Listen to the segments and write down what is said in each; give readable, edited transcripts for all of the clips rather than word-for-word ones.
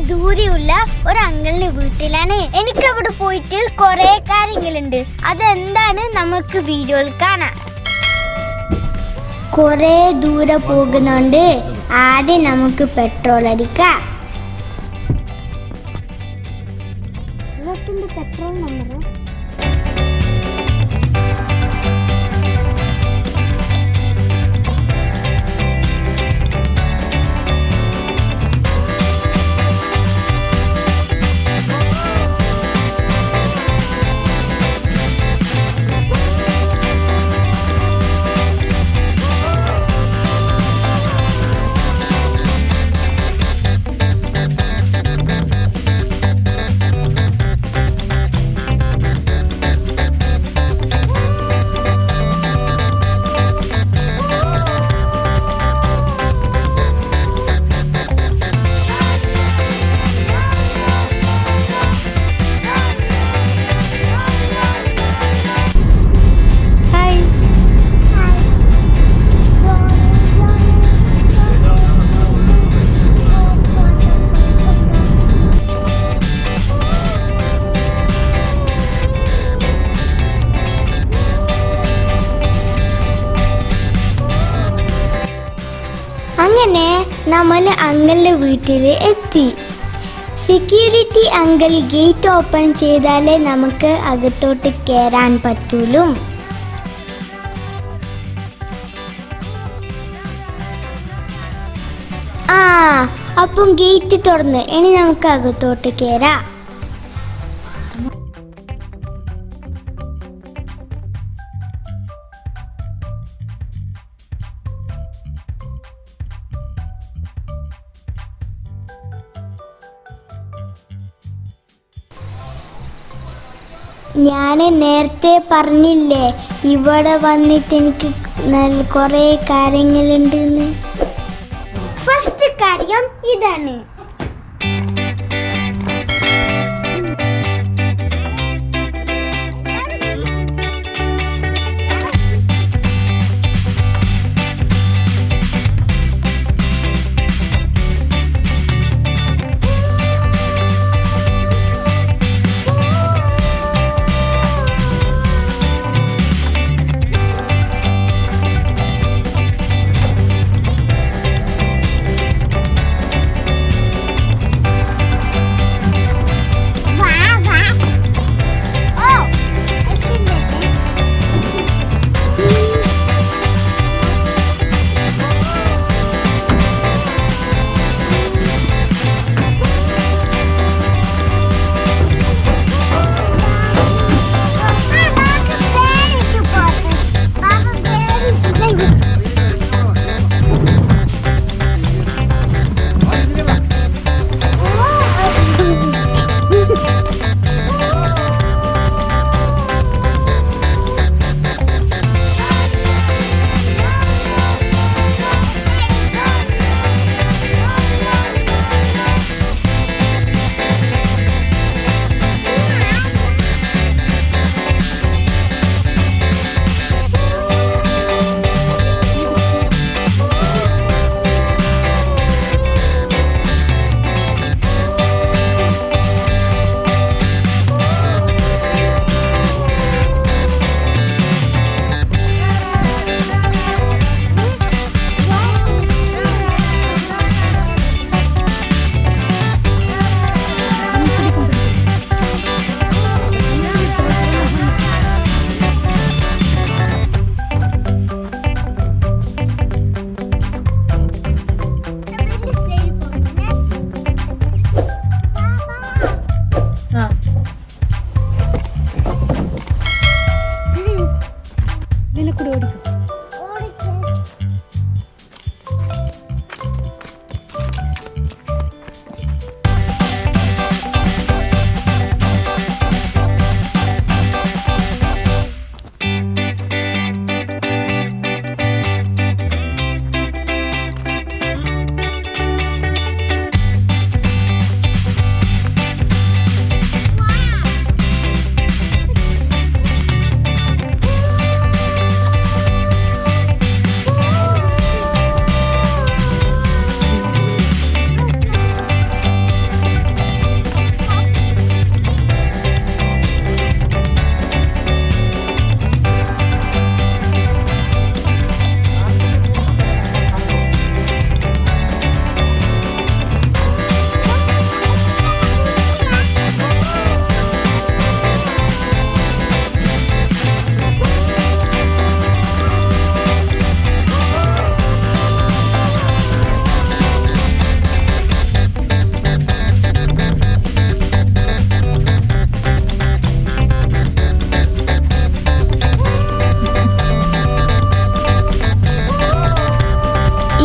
ദൂരെയുള്ള ഒരു അങ്കിളിന്റെ വീട്ടിലാണ്. എനിക്ക് അവിടെ പോയിട്ട് കുറെ കാര്യങ്ങളുണ്ട്. അതെന്താണ് നമുക്ക് വീഡിയോയിൽ കാണാം. കുറെ ദൂരെ പോകുന്നുണ്ട്. ആദ്യം നമുക്ക് പെട്രോൾ അടിക്കാം. പെട്രോൾ നമ്പർ അങ്ങനെ നമ്മൾ അങ്കിളിന്റെ വീട്ടിൽ എത്തി. സെക്യൂരിറ്റി അങ്കിൾ ഗേറ്റ് ഓപ്പൺ ചെയ്താലേ നമുക്ക് അകത്തോട്ട് കയറാൻ പറ്റൂലൂ. അപ്പം ഗേറ്റ് തുറന്ന് ഇനി നമുക്ക് അകത്തോട്ട് കയറാം. ഞാൻ നേരത്തെ പറഞ്ഞില്ലേ ഇവിടെ വന്നിട്ട് എനിക്ക് കുറേ കാര്യങ്ങളുണ്ടെന്ന്. ഫസ്റ്റ് കാര്യം ഇതാണ്.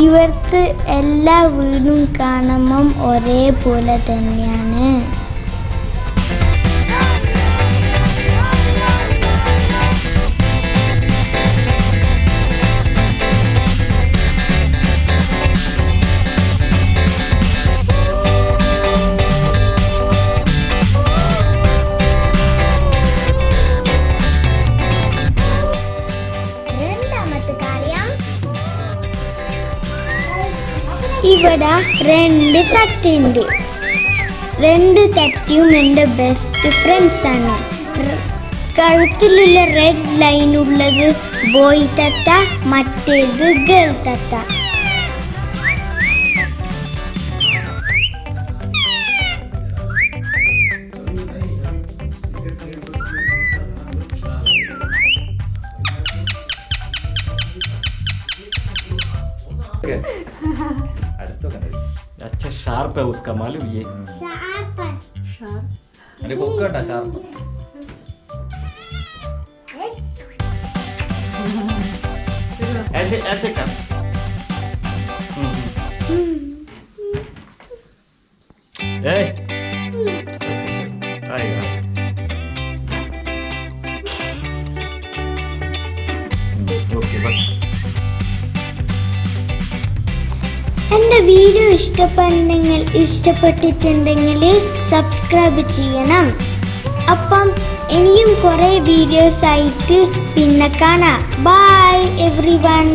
ഇവിടുത്തെ എല്ലാ വീടും കാണുമ്പം ഒരേപോലെ തന്നെയാണ്. ഇവിടെ 2 തത്തയുണ്ട്. 2 തത്തയും എൻ്റെ ബെസ്റ്റ് ഫ്രണ്ട്സാണ്. കഴുത്തിലുള്ള റെഡ് ലൈൻ ഉള്ളത് ബോയ് തത്ത, മറ്റേത് ഗേൾ തത്ത. अच्छा शार्प है उसका मालूम ये शार्प अरे कोकटा शार्प ऐसे ऐसे कर ए आएगा ओके बस എൻ്റെ വീഡിയോ ഇഷ്ടപ്പെട്ടിട്ടുണ്ടെങ്കിൽ സബ്സ്ക്രൈബ് ചെയ്യണം. അപ്പം ഇനിയും കുറേ വീഡിയോസ് ആയിട്ട് പിന്നെ കാണാം. Bye everyone.